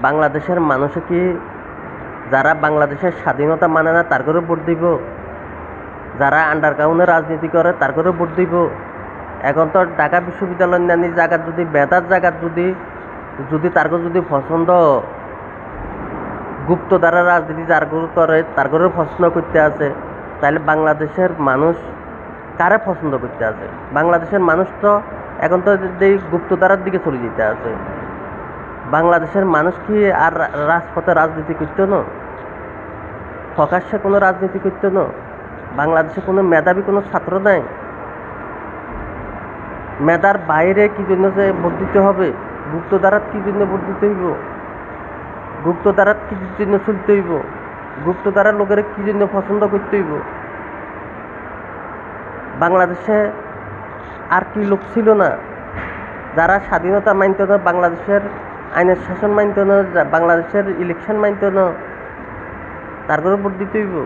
বাংলাদেশের মানুষে কি যারা বাংলাদেশের স্বাধীনতা মানে না তার করে ভোট দিব? যারা আন্ডারগ্রাউন্ডে রাজনীতি করে তার করে ভোট দিব? এখন তো ঢাকা বিশ্ববিদ্যালয় অন্যান্য জায়গার যদি বেতার জায়গার যদি যদি তার যদি পছন্দ গুপ্ত দ্বারা রাজনীতি যার করে তার করে পছন্দ করতে আছে, তাহলে বাংলাদেশের মানুষ কারে পছন্দ করতে আছে? বাংলাদেশের মানুষ তো এখন তো এই গুপ্তধারার দিকে চলে যেতে আছে। বাংলাদেশের মানুষ কি আর রাজপথে রাজনীতি করতো না? প্রকাশ্যে কোনো রাজনীতি করতো না? বাংলাদেশে কোনো মেধাবী কোনো ছাত্র নাই? মেধার বাইরে কি জন্য যে ভোট দিতে হবে? গুপ্তধারাত কি জন্য ভোট দিতে হইব? গুপ্তধারাত কি জন্য চলতে হইব? গুপ্তধারার লোকের কি জন্য পছন্দ করতে হইব? বাংলাদেশে আর কি লোক ছিল না যারা স্বাধীনতা মানত না, বাংলাদেশের আইনের শাসন মানত না, বাংলাদেশের ইলেকশন মানত না, তার করে ভোট দিতে হইব?